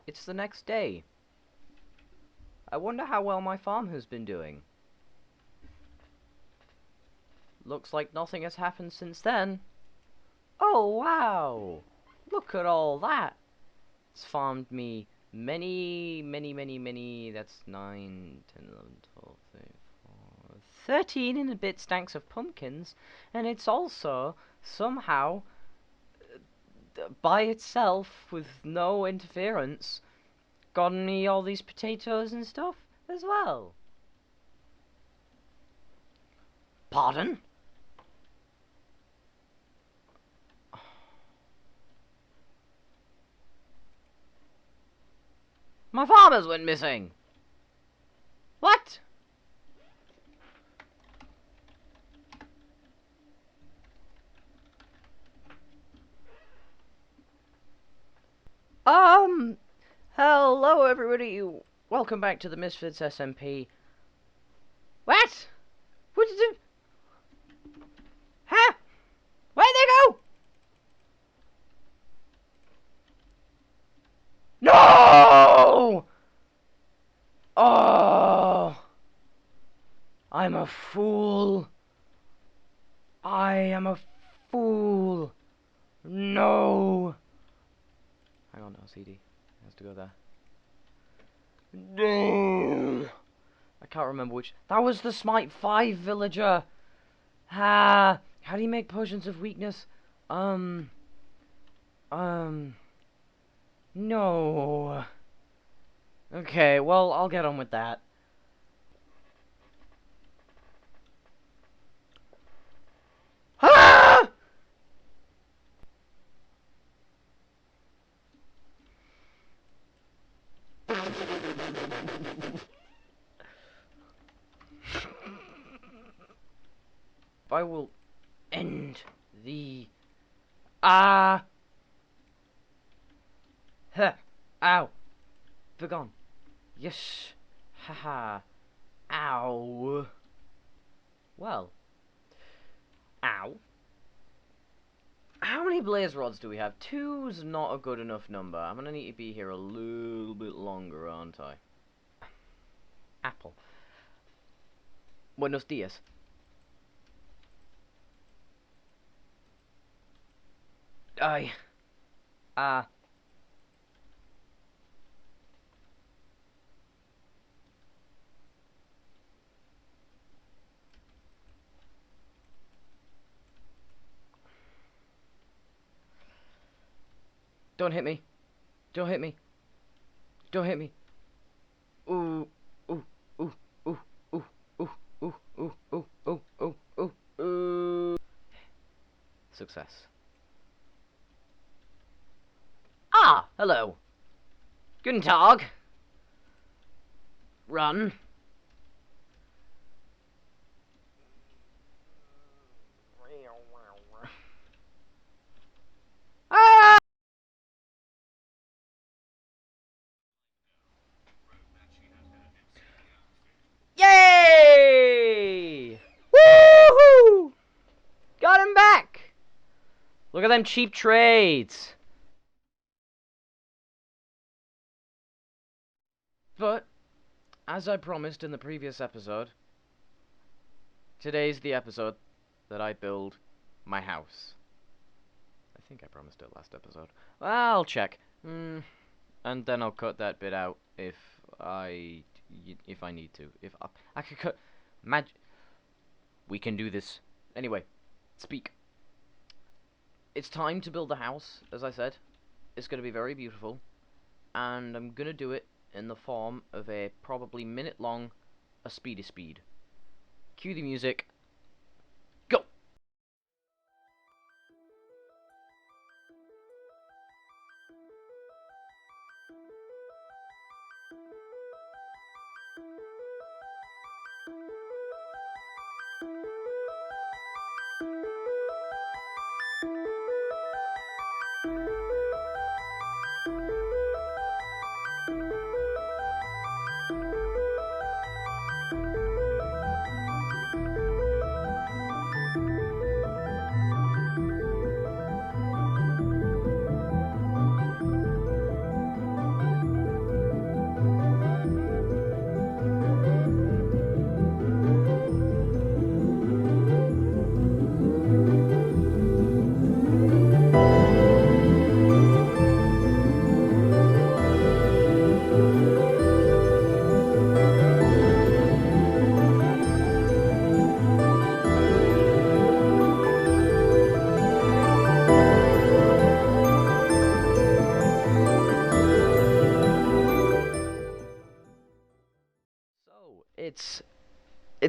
It's the next day. I wonder how well my farm has been doing. Looks like nothing has happened since then. Oh, wow! Look at all that! It's farmed me many, that's 9, 10, 11, 12, 13, 13 and a bit stacks of pumpkins, and it's also somehow, by itself, with no interference, gotten me all these potatoes and stuff as well. Pardon? My farmers went missing! What? Hello everybody, welcome back to the Misfits SMP. What? What did you... Huh? Where'd they go? No! Oh! I'm a fool. I am a fool. No! Hang on, LCD. It has to go there. Damn! I can't remember which... That was the Smite 5 villager! Ah! How do you make potions of weakness? No. Okay, well, I'll get on with that. Ah! I will end the... Ah! Huh! Ow! Begone. Yes! Haha! Ow! Well. Ow. How many blaze rods do we have? Two's not a good enough number. I'm gonna need to be here a little bit longer, aren't I? Apple. Buenos dias. Aye. Ah. Don't hit me. Don't hit me. Don't hit me. Ooh. Ooh. Ooh. Ooh. Ooh. Ooh. Ooh. Ooh. Ooh. Ooh. Ooh. Ooh. Ooh. Success. Ah! Hello. Guten Tag. Run. Ah! Yay! Woohoo! Got him back! Look at them cheap trades. But, as I promised in the previous episode, today's the episode that I build my house. I think I promised it last episode. I'll check. And then I'll cut that bit out if I need to. If I could cut... We can do this. Anyway, speak. It's time to build the house, as I said. It's going to be very beautiful. And I'm going to do it in the form of a probably minute-long a speedy speed. Cue the music. Go!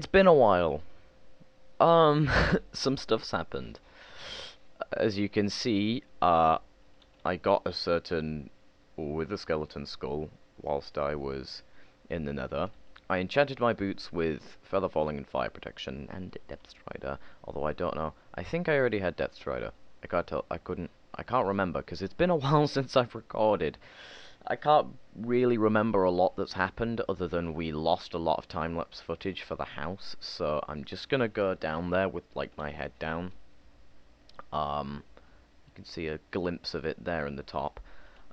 It's been a while. Some stuff's happened. As you can see, I got a certain wither skeleton skull whilst I was in the nether. I enchanted my boots with feather falling and fire protection and depth strider, although I don't know. I think I already had depth strider. I can't tell. I can't remember because it's been a while since I've recorded. I can't really remember a lot that's happened other than we lost a lot of time-lapse footage for the house, so I'm just gonna go down there with like my head down. You can see a glimpse of it there in the top.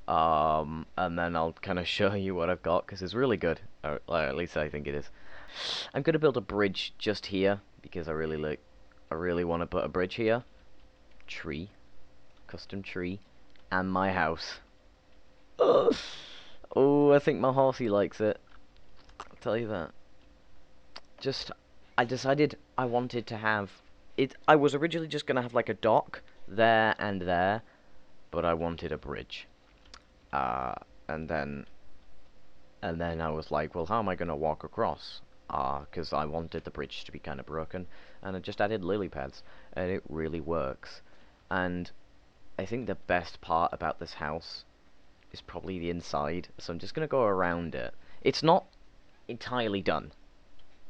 And then I'll kind of show you what I've got because it's really good, or at least I think it is. I'm gonna build a bridge just here because I really want to put a bridge here. Tree, custom tree, and my house. Oh, I think my horsey likes it. I'll tell you that. Just, I decided I wanted to have it. I was originally just gonna have like a dock there and there, but I wanted a bridge. Uh, and then, and then I was like, well, how am I gonna walk across? Because I wanted the bridge to be kind of broken, and I just added lily pads, and it really works. And I think the best part about this house is probably the inside, so I'm just gonna go around it. It's not entirely done,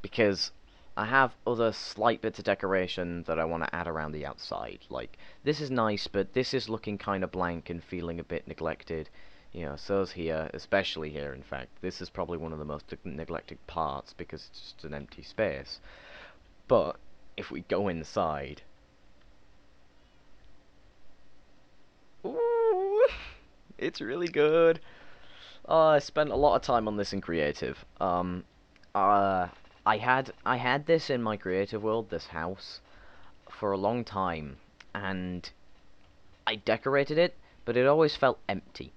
because I have other slight bits of decoration that I want to add around the outside. Like, this is nice, but this is looking kind of blank and feeling a bit neglected. You know, so's here, especially here, in fact. This is probably one of the most neglected parts because it's just an empty space. But, if we go inside... Ooh, it's really good. I spent a lot of time on this in creative. Uh, I had this in my creative world, this house, for a long time, and I decorated it, but it always felt empty.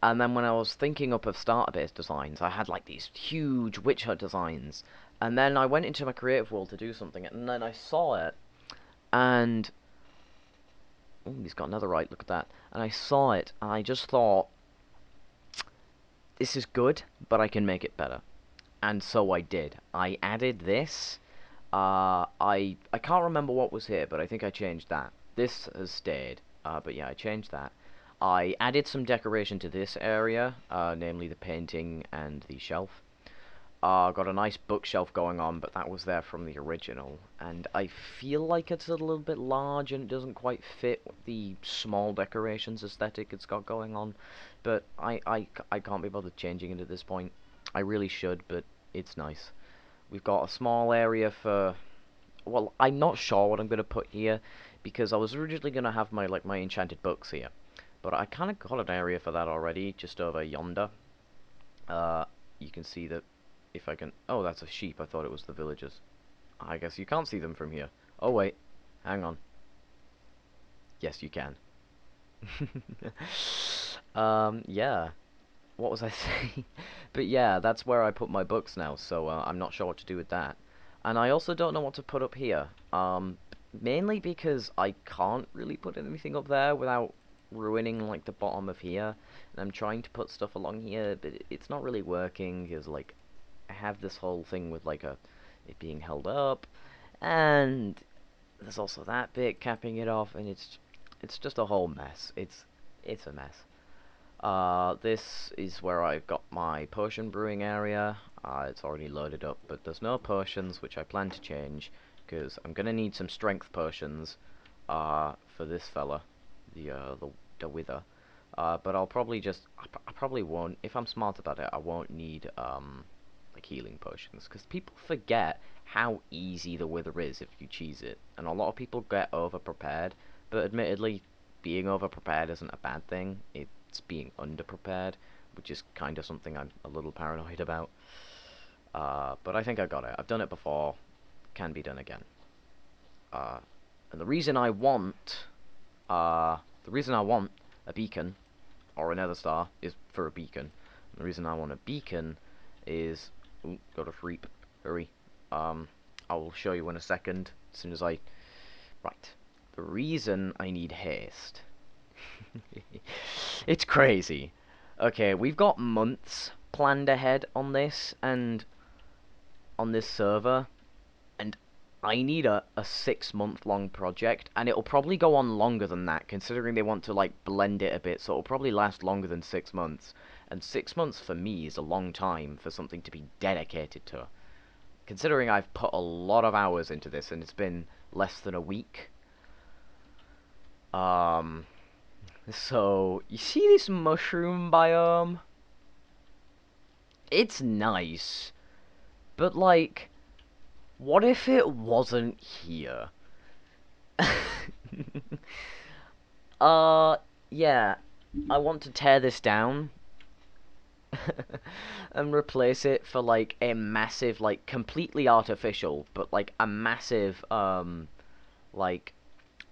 And then when I was thinking up of starter-based designs, I had like these huge witch hut designs, and then I went into my creative world to do something, and then I saw it, and ooh, he's got another right. Look at that. And I saw it, and I just thought, this is good, but I can make it better. And so I did. I added this. I can't remember what was here, but I think I changed that. This has stayed. But yeah, I changed that. I added some decoration to this area, namely the painting and the shelf. Got a nice bookshelf going on, but that was there from the original. And I feel like it's a little bit large and it doesn't quite fit the small decorations aesthetic it's got going on. But I can't be bothered changing it at this point. I really should, but it's nice. We've got a small area for... Well, I'm not sure what I'm going to put here, because I was originally going to have my enchanted books here. But I kind of got an area for that already, just over yonder. You can see that if I can... Oh, that's a sheep. I thought it was the villagers. I guess you can't see them from here. Oh, wait. Hang on. Yes, you can. Yeah. What was I saying? But yeah, that's where I put my books now, so I'm not sure what to do with that. And I also don't know what to put up here. Mainly because I can't really put anything up there without ruining like the bottom of here. And I'm trying to put stuff along here, but it's not really working because like I have this whole thing with like it being held up, and there's also that bit capping it off, and it's just a whole mess. It's a mess. This is where I've got my potion brewing area. It's already loaded up, but there's no potions, which I plan to change, because I'm gonna need some strength potions, for this fella, the wither. But I'll probably I probably won't, if I'm smart about it, I won't need, like healing potions, because people forget how easy the wither is if you cheese it, and a lot of people get over-prepared, but admittedly, being over-prepared isn't a bad thing. It's being underprepared, which is kind of something I'm a little paranoid about. But I think I got it. I've done it before. Can be done again. And the reason I want a beacon or a nether star is for a beacon. And the reason I want a beacon is, ooh, got a freep. Hurry. I will show you in a second as soon as I. Right. The reason I need haste. It's crazy. Okay, we've got months planned ahead on this, and on this server, I need a 6 month long project, and it'll probably go on longer than that, considering they want to like blend it a bit, so it'll probably last longer than 6 months. And 6 months for me is a long time for something to be dedicated to. Considering I've put a lot of hours into this and it's been less than a week. Um, so you see this mushroom biome? It's nice, but like, what if it wasn't here? uh, yeah, I want to tear this down and replace it for like a massive, like completely artificial, but like a massive, like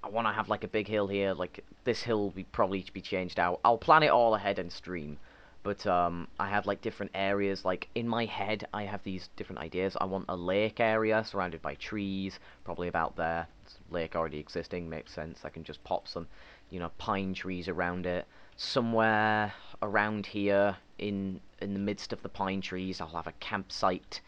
I want to have like a big hill here. Like this hill will probably be changed out. I'll plan it all ahead and stream. But I have like different areas. Like in my head, I have these different ideas. I want a lake area surrounded by trees, probably about there. It's a lake already existing, makes sense. I can just pop some, pine trees around it. Somewhere around here, in the midst of the pine trees, I'll have a campsite.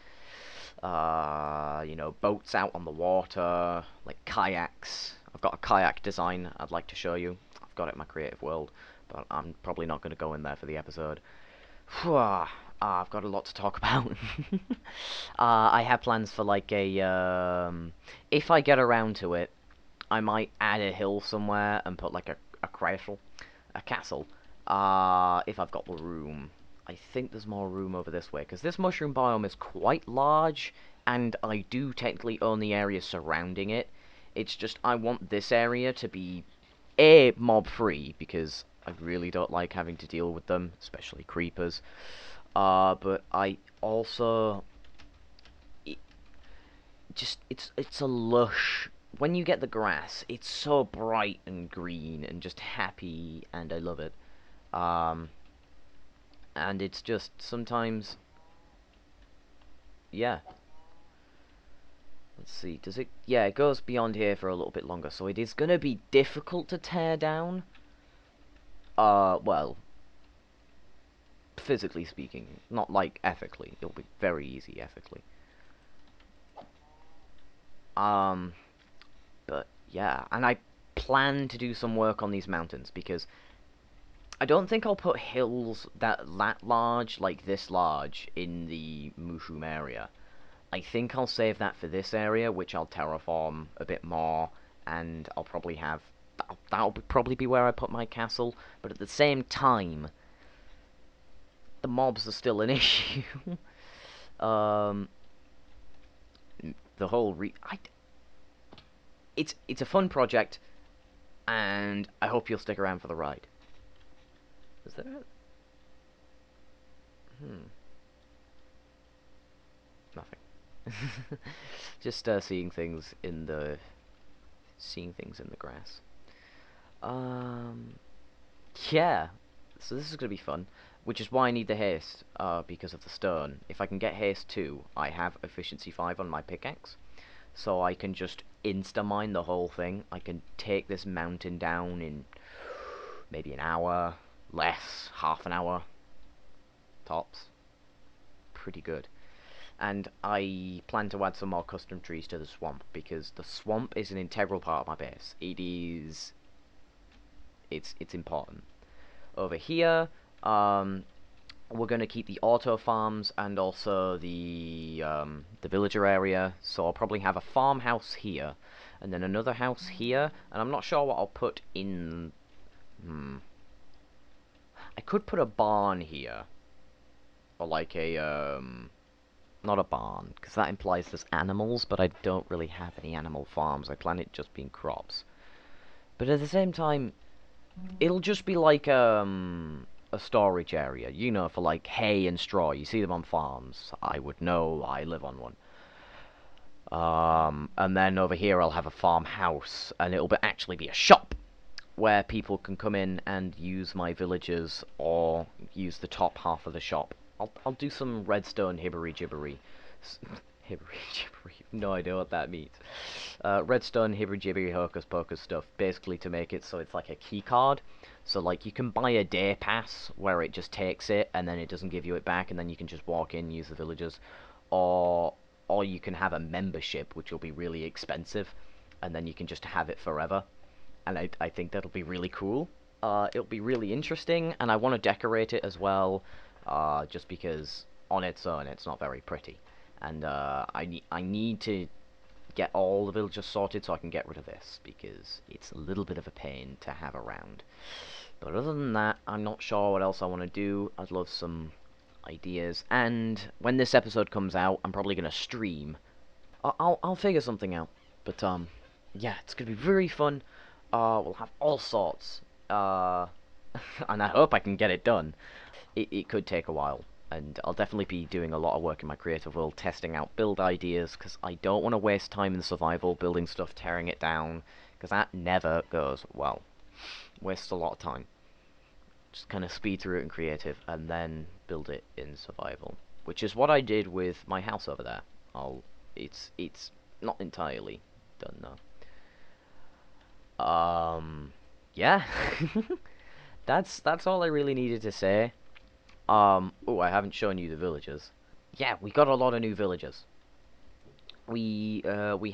Boats out on the water, like kayaks. I've got a kayak design I'd like to show you. I've got it in my creative world, but I'm probably not going to go in there for the episode. I've got a lot to talk about. I have plans for like if I get around to it, I might add a hill somewhere and put like a castle. If I've got the room. I think there's more room over this way, because this mushroom biome is quite large, and I do technically own the area surrounding it. It's just I want this area to be, A, mob-free, because I really don't like having to deal with them, especially creepers. But I also... It it's a lush... When you get the grass, it's so bright and green and just happy, and I love it. Um, and it's just sometimes, yeah. Let's see, does it? Yeah, it goes beyond here for a little bit longer, so it is gonna be difficult to tear down. Well, physically speaking, not like ethically. It'll be very easy ethically. Um, but yeah, and I plan to do some work on these mountains because I don't think I'll put hills that large, like this large, in the mushroom area. I think I'll save that for this area, which I'll terraform a bit more, and I'll probably have... That'll probably be where I put my castle, but at the same time, the mobs are still an issue. um, the whole it's a fun project, and I hope you'll stick around for the ride. Is there Hmm, nothing. Just seeing things in the grass. Um, yeah. So this is gonna be fun, which is why I need the haste, because of the stone. If I can get haste 2, I have efficiency 5 on my pickaxe, so I can just insta-mine the whole thing. I can take this mountain down in maybe an hour, less, half an hour, tops. Pretty good. And I plan to add some more custom trees to the swamp, because the swamp is an integral part of my base. It's important. Over here, we're going to keep the auto farms and also the villager area. So I'll probably have a farmhouse here, and then another house here. And I'm not sure what I'll put in. I could put a barn here, or like not a barn, because that implies there's animals. But I don't really have any animal farms. I plan it just being crops. But at the same time, it'll just be like a storage area, for like hay and straw. You see them on farms. I would know. I live on one. And then over here I'll have a farmhouse, and it'll actually be a shop where people can come in and use my villagers or use the top half of the shop. I'll do some redstone hibbery jibbery. Hibbery jibbery. No idea what that means. Redstone hibbery jibbery hocus pocus stuff, basically to make it so it's like a key card. So like you can buy a day pass where it just takes it and then it doesn't give you it back, and then you can just walk in, use the villagers, or or you can have a membership, which will be really expensive, and then you can just have it forever. And I think that'll be really cool. It'll be really interesting, and I want to decorate it as well, just because on its own it's not very pretty, and I need to get all the villagers sorted so I can get rid of this, because it's a little bit of a pain to have around. But other than that, I'm not sure what else I want to do. I'd love some ideas, and when this episode comes out, I'm probably gonna stream. I'll figure something out. But yeah, it's gonna be very fun. We'll have all sorts. Uh, and I hope I can get it done. It could take a while, and I'll definitely be doing a lot of work in my creative world, testing out build ideas, because I don't want to waste time in survival building stuff, tearing it down, because that never goes well. Wastes a lot of time. Just kind of speed through it in creative, and then build it in survival, which is what I did with my house over there. It's not entirely done though. Yeah. That's all I really needed to say. Oh, I haven't shown you the villagers. Yeah, we got a lot of new villagers. We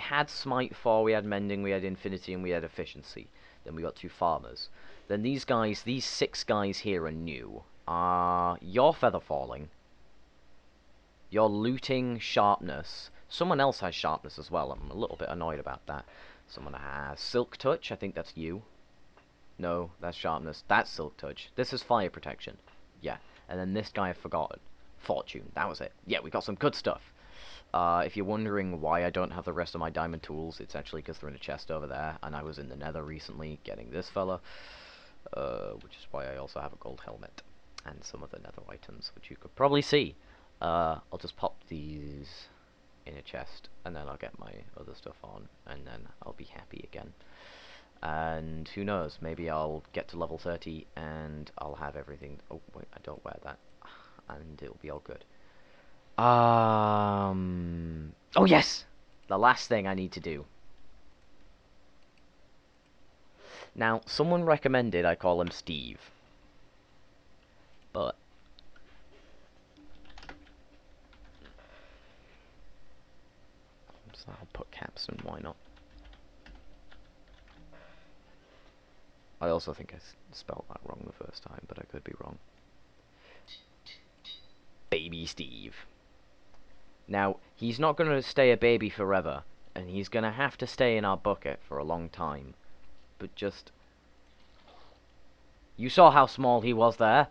had Smite 4, we had Mending, we had Infinity, and we had Efficiency. Then we got 2 farmers. Then these guys, these 6 guys here are new. You're Feather Falling. You're Looting, Sharpness. Someone else has Sharpness as well. I'm a little bit annoyed about that. Someone has Silk Touch. I think that's you. No, that's Sharpness. That's Silk Touch. This is Fire Protection. Yeah. And then this guy I've forgotten. Fortune. That was it. Yeah, we got some good stuff. If you're wondering why I don't have the rest of my diamond tools, it's actually because they're in a chest over there, and I was in the nether recently getting this fella, which is why I also have a gold helmet, and some of the nether items, which you could probably see. I'll just pop these in a chest, and then I'll get my other stuff on, and then I'll be happy again. And who knows, maybe I'll get to level 30, and I'll have everything. Oh, wait, I don't wear that. And it'll be all good. Oh yes! The last thing I need to do. Now, someone recommended I call him Steve. But so I'll put caps and why not? I also think I spelled that wrong the first time, but I could be wrong. Baby Steve. Now, he's not going to stay a baby forever, and he's going to have to stay in our bucket for a long time. But just... You saw how small he was there?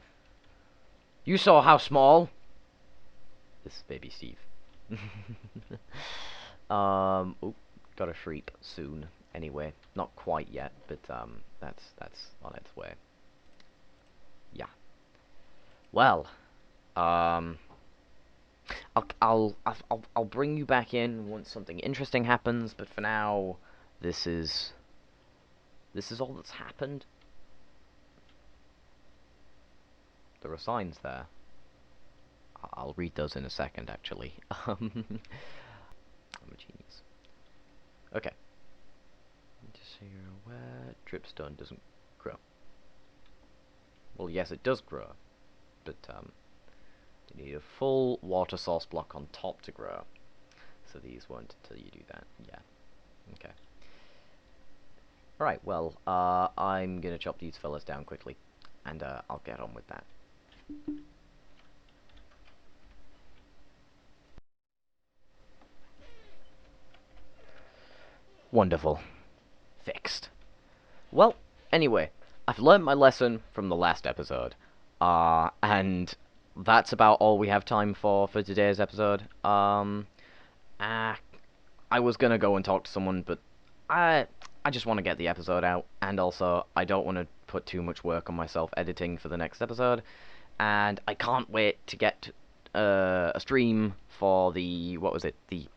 You saw how small? This is Baby Steve. Oh, got a shriek soon. Anyway, not quite yet, but that's on its way. Yeah. Well, I'll bring you back in once something interesting happens. But for now, this is all that's happened. There are signs there. I'll read those in a second, actually. I'm a genius. Okay. Just so you're aware, dripstone doesn't grow. Well, yes, it does grow, but you need a full water source block on top to grow. So these won't until you do that. Yeah. Okay. Alright, well, I'm gonna chop these fellas down quickly, and I'll get on with that. Wonderful. Fixed. Well, anyway, I've learned my lesson from the last episode, and that's about all we have time for today's episode. I was gonna go and talk to someone, but I just want to get the episode out, and also I don't want to put too much work on myself editing for the next episode, and I can't wait to get a stream for the what was it the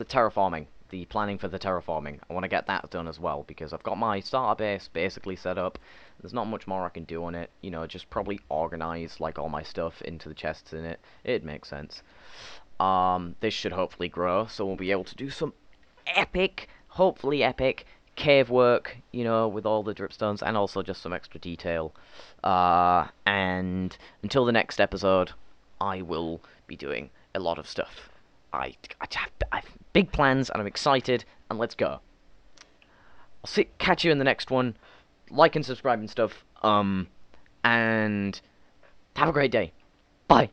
terraforming. The planning for the terraforming. I want to get that done as well, because I've got my starter base basically set up. There's not much more I can do on it. You know, just probably organize like all my stuff into the chests in it. It makes sense. This should hopefully grow, so we'll be able to do some epic, hopefully epic, cave work, you know, with all the dripstones, and also just some extra detail. And until the next episode, I will be doing a lot of stuff. I have big plans, and I'm excited, and let's go. Catch you in the next one. Like and subscribe and stuff. And have a great day. Bye.